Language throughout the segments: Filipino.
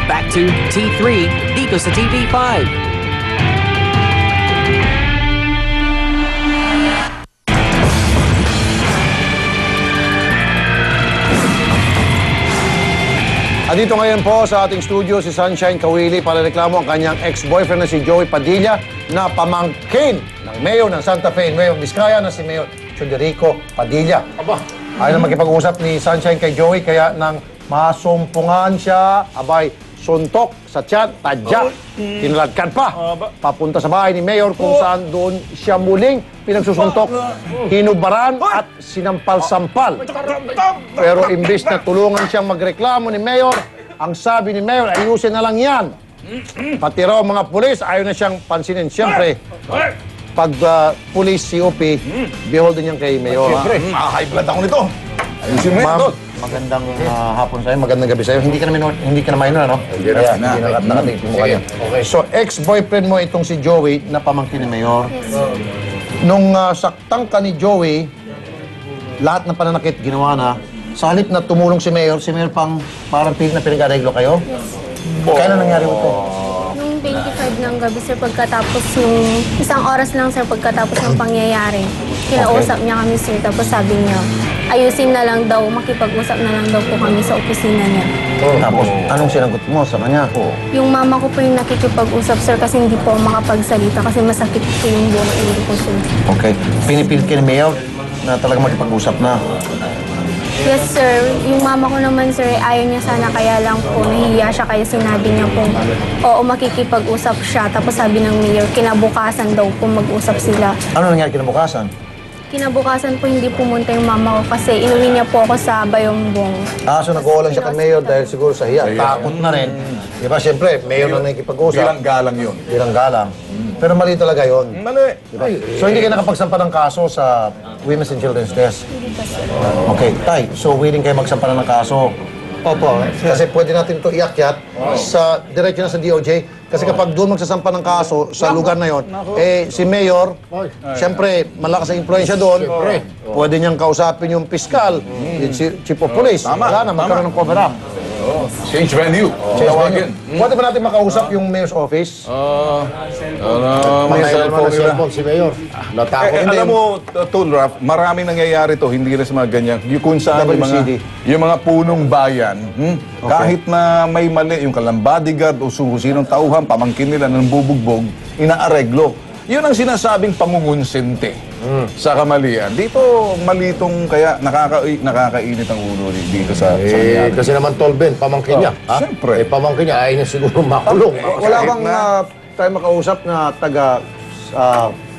back to T3 dito sa TV5. Dito ngayon po sa ating studio si Sunshine Kawili para reklamo ang kanyang ex-boyfriend na si Joey Padilla na pamangkin ng Mayor ng Santa Fe, Nueva Vizcaya na si Mayor Chuderico Padilla. Ayaw na makipag-usap ni Sunshine kay Joey kaya nang masumpungan siya, abay, suntok sa tiyan, tadya, kinaladkad pa. Papunta sa bahay ni Mayor kung saan doon siya muling pinagsusuntok, hinubaran at sinampal-sampal. Pero imbes na tulungan siyang magreklamo ni Mayor, ang sabi ni Mayor, ayusin na lang yan. Pati raw mga pulis, ayaw na siyang pansinin. Siyempre, pag pulis COP, beholden niyan kay Mayor. Siyempre, high blood ako nito. Ayusin mo yan, Ma'am, Tol. magandang hapon sa'yo, magandang gabi sa'yo. Hindi ka na minor, ano? Hindi na. Kaya, hindi na nakatingin mo kanya. Okay, so ex-boyfriend mo itong si Joey na pamangkin ni Mayor. Nung saktang ka ni Joey, lahat ng pananakit ginawa na. Sa halip na tumulong si Mayor pang parang pilit na pinag-areglo kayo? Kailan nangyari ito? Nung 25 ng gabi, sir, pagkatapos nung isang oras lang, sir, pagkatapos ng pangyayari, kinausap niya kami, sir, tapos sabi niya, ayusin na lang daw, makipag-usap na lang daw po kami sa opisina niya. Tapos, anong sinagot mo sa kanya? Yung mama ko po yung nakikipag-usap, sir, kasi hindi po ako makapagsalita kasi masakit po yung buong ulo ko, sir. Okay. Pinipilit ka ni Mayor na talaga makipag-usap na. Yes, sir. Yung mama ko naman, sir, ayaw niya sana, kaya lang po nahihiya siya, kaya sinabi niya po, oo, makikipag-usap siya. Tapos sabi ng mayor, kinabukasan daw po mag-usap sila. Ano nangyari kinabukasan? Kinabukasan po hindi pumunta yung mama ko kasi inuwi niya po ako sa Bayombong. So nag-uulan siya kay Mayor dahil siguro sa hiya. Takot na rin. Di ba, siyempre, Mayor na nakikipag-usap. Bilang galang yun. Bilang galang. Pero mali talaga yun. Mali. Diba? So hindi ka nakapagsampa ng kaso sa Women's and Children's Desk? Hindi pa, sir. Okay, Tay, so willing kayo magsampa ng kaso? Opo. Kasi pwede natin ito iakyat sa diretso na sa DOJ. Kasi kapag doon magsasampa ng kaso sa lugar na yon, si Mayor, siyempre, malakas ang impluensya doon. Pwede niyang kausapin yung piskal, yung chief of police. Wala na, magkaroon ng cover-up. Change venue. Tawagin. Pwede ba natin makausap yung Mayor's office? May cellphone nila. si Mayor. Natakot. Alam mo, Tol Raf, maraming nangyayari to, hindi na sa mga ganyan. Yung kung saan WCD. yung mga punong bayan, kahit na may mali, yung kalang bodyguard o sinong tauhan, pamangkin nila ng bubugbog, inaareglo. Yun ang sinasabing pangungunsente sa kamalian. Dito, malitong kaya nakakainit ang ulo dito sa nangyari. Kasi naman Tolben, pamangkin niya. Ha? Siyempre. Pamangkin niya, ayaw niya siguro makulong. Wala bang tayo makausap na taga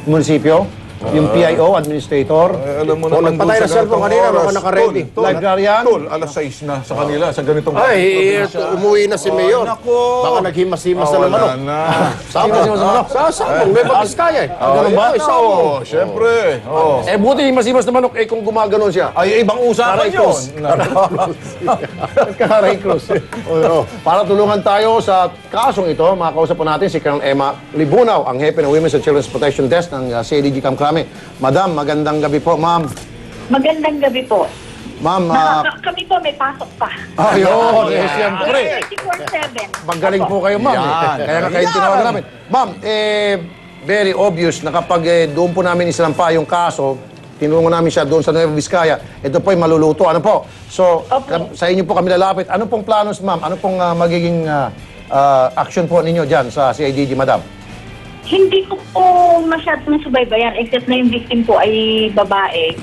munisipyo? Yung PIO, administrator? Alam mo naman nagpatay doon na cellphone kanina, mga naka-ready. Librarian? Tol, alas 6 na sa kanila, sa ganitong Umuwi na si Mayor. nako. Baka naghimas-himas na ng manok. na. Sabong. Sabong. May Vizcaya. Ganun ba? Oo, syempre. Buti masimas na manok, kung gumaganon siya. Ay, ibang usapan Aray, yun. Cruz. Karay Cruz. Para tulungan tayo sa kasong ito, makakausap po natin si Colonel Emma Libunaw, ang hepe ng Women's and Children's Protection Desk ng CIDG Camp Crame. Madam, magandang gabi po, ma'am. Magandang gabi po. Ma'am, Kami po may pasok pa. ayun, siyempre. 24/7. Magaling po kayo, ma'am. Yan. Kaya nga kayo tinawagan namin. Ma'am, very obvious na kapag doon po namin isinampa yung kaso, tinulungan namin siya doon sa Nueva Vizcaya, ito po ay maluluto. Ano po? So, sa inyo po kami lalapit. Ano pong planos, ma'am? Ano pong magiging action po ninyo dyan sa CIDG, madam? Hindi ko po masyadong nasubaybayan except na yung victim po ay babae.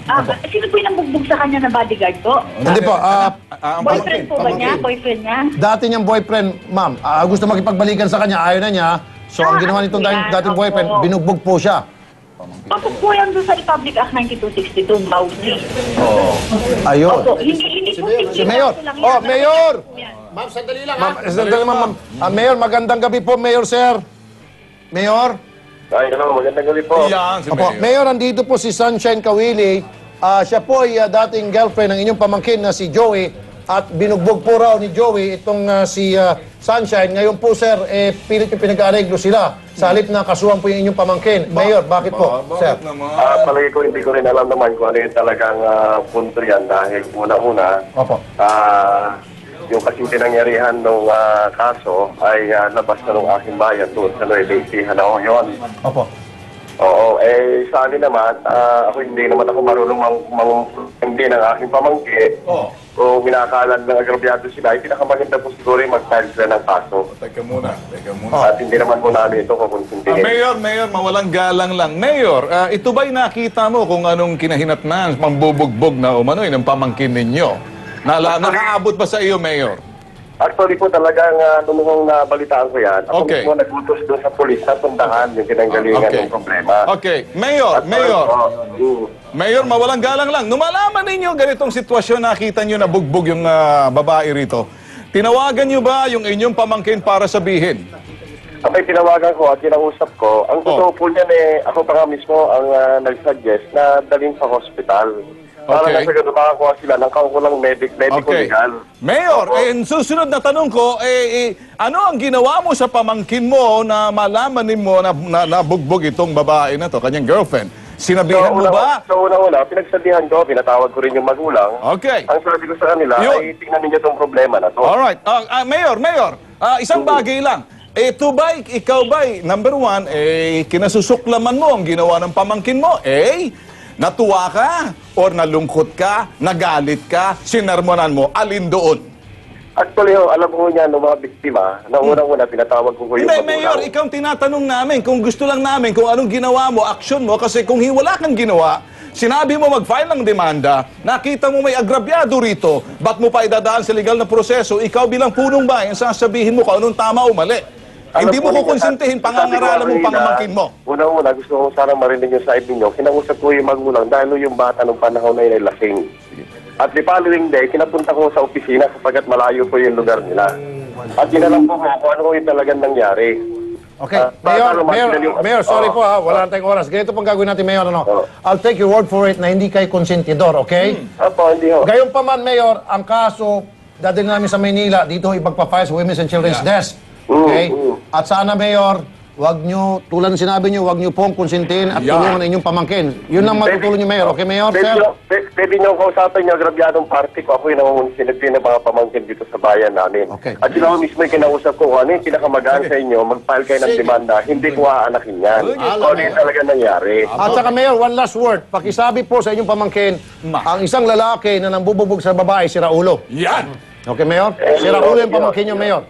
Sino po yung nambugbog sa kanya na bodyguard po? Hindi po. Boyfriend po ba niya? Boyfriend niya? Dati niyang boyfriend, ma'am, gusto makipagbalikan sa kanya, ayaw na niya. So, ang ginawa nitong dating boyfriend, binugbog po siya. Opo po yan doon sa Republic Act 9262, Bausi. Ayun. Opo, hindi po Si Mayor. Oh, Mayor! Ma'am, sandali lang. Ma'am, sandali, ma'am. Mayor, magandang gabi po, Mayor, sir. Mayor? Ay, magandang gabi po. Yan, si Opo, Mayor. Mayor, nandito po si Sunshine Kawili. Siya po ay dating girlfriend ng inyong pamangkin na si Joey at binugbog po raw ni Joey itong si Sunshine. Ngayon po, sir, pilit yung pinag-aareglo sila. Sa halip na kasuhan po yung inyong pamangkin. Mayor, bakit po, sir? Bakit naman? Palagi ko hindi ko rin alam naman kung ano yung talagang punto yan dahil una-una, Opo. yung kasing pinangyarihan ng kaso ay labas na ng aking bayan doon sa Nueva Ecija na yun. Opo. Oo, sa amin naman, ako hindi naman ako marunong hindi ng aking pamangkin. Kung minakalan ng agrabyado sila, ay pinakamaganda po siguro yung mag-file sila ng kaso. Teka muna. At hindi naman po namin ito kukonsintihin. Mayor, mawalang galang lang. Mayor, ito ba'y nakita mo kung anong kinahinatnan, pambubugbog na umano'y ng pamangkin ninyo? Nakaabot ba sa iyo, Mayor? Actually po talagang nung nabalitaan ko yan, ako Okay. mismo nagutos doon sa polis na puntahan yung pinanggalingan ng problema. Okay. Mayor, Mayor, mawalang galang lang. Nung malaman ninyo ganitong sitwasyon, nakita nyo na bugbog yung babae rito, tinawagan nyo ba yung inyong pamangkin para sabihin? Abay, tinawagan ko at kinausap ko. Ang totoo po niyan ako pa nga mismo ang nag-suggest na dalhin sa hospital. Para Okay. nasa ganun makakuha sila ng kaukulang medical legal. Mayor, susunod na tanong ko, ano ang ginawa mo sa pamangkin mo na malaman mo na nabugbog itong babae na to, kanyang girlfriend? Sinabihan mo ba? So, una-una, pinagsabihan ko, pinatawag ko rin yung magulang. Okay. Ang sabi ko sa kanila, Yun. ay tingnan ninyo itong problema na to. Alright. Mayor, isang bagay lang. Ito ba, ikaw ba, number one, kinasusuklaman mo ang ginawa ng pamangkin mo? Natuwa ka? Or nalungkot ka? Nagalit ka? Sinarmonan mo? Alin doon? Actually, alam ko niya ng mga biktima, na unang-una pinatawag ko yung Hindi, magulang. Mayor, ikaw ang tinatanong namin. Kung gusto lang namin kung anong ginawa mo, action mo. Kasi kung wala kang ginawa, sinabi mo mag-file ng demanda, nakita mo may agrabyado rito, ba't mo pa idadaan sa legal na proseso, ikaw bilang punong bayan, sasabihin mo kung anong tama o mali. Hindi mo kukonsintihin, pangangaralan mong pangamangkin mo. Unang-una, gusto ko sana marinig yung side ninyo. Kinausap ko yung magulang dahil yung bata nung panahon na yun ay lasing. At the following day, kinapunta ko sa opisina sapagat malayo po yung lugar nila. At ginalang po ko kung ano yung talagang nangyari. Okay. Mayor, sorry po wala na tayong oras. Ganito pang gagawin natin, Mayor. I'll take your word for it na hindi kayo konsentidor, okay? Apo, hindi ho. Gayon pa man, Mayor, ang kaso, dadalhin namin sa Maynila, dito ipagpa-file sa Women's and Children's Desk. Okay? At sana, Mayor, wag nyo, tulad ng sinabi nyo, wag nyo pong konsintihin at tulungan ang inyong pamangkin. Yun lang matutulong nyo, Mayor. Okay, Mayor, sir? Pwede nyo kausapin yung agrabyadong party ko. Ako yung nangungunsinag ng mga pamangkin dito sa bayan namin. Okay. At yun ako mismo yung kinausap ko kung ano yung pinakamagaan sa inyo, mag-file kayo ng demanda, hindi ko aanakin yan. Kung ano yung talaga nangyari. At saka, Mayor, one last word. Pakisabi po sa inyong pamangkin, ang isang lalaki na nambububog sa babae, si Raulo. Yan! Okay, Mayor? Si Raulo yung pamangkin nyo, Mayor.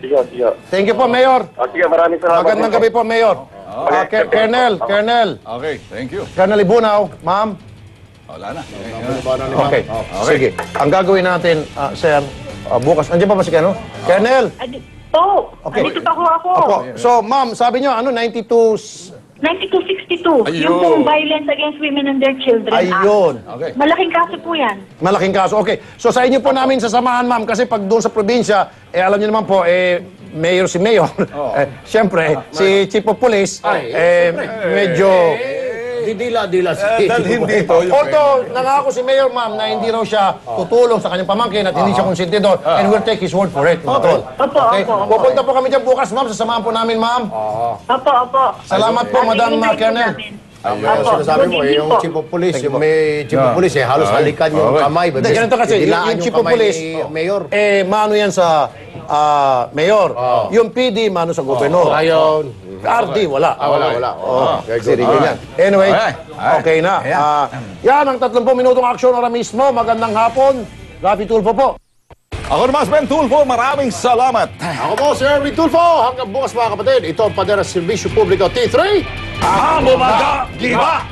Sige. Thank you po, Mayor. Sige, maraming salamat. Magandang gabi po, Mayor. Colonel. Okay, thank you. Colonel Ibunaw, ma'am. Wala na. Okay. Sige. Ang gagawin natin, sir, bukas. Andiyan pa ba si Colonel? Colonel. Okay. Dito pa ako. Opo. So, ma'am, sabi nyo, 9262. Ayun. Yung pong Violence Against Women and Their Children Ayun. Act. Okay. Malaking kaso po yan. Malaking kaso. Okay. So, sa inyo po namin sasamahan, ma'am, kasi pag doon sa probinsya, alam niyo naman po, mayor si mayor. Siyempre, si Chief of Police, medyo... Dila Dalhin dito. Although, nangako si Mayor, ma'am, na hindi raw siya tutulong sa kanyang pamangkin at hindi siya konsentidor. And we'll take his word for it, mga tol. Okay? Pupunta po kami dyan bukas, ma'am. Sasamahan po namin, ma'am. Opo. Salamat po, Madam Colonel. Sinasabi mo, yung chief of police, yung may chief of police, halos halikan yung kamay. Hindi, ganito kasi, yung Chief of Police, Mayor. mano yan sa Mayor. Yung PD, mano sa Gobernador. Ayun. RD, wala. Wala. Sige, ganyan. Anyway, okay na. Yan ang 30 minutong aksyon ora mismo. Magandang hapon. Rafi Tulfo po. Ako naman, Ben Tulfo, maraming salamat. Ako po, Sir Erwin Tulfo. Hanggang bukas mga kapatid, ito ang Padera Servisyo Publiko T3. Bumaga, di ba?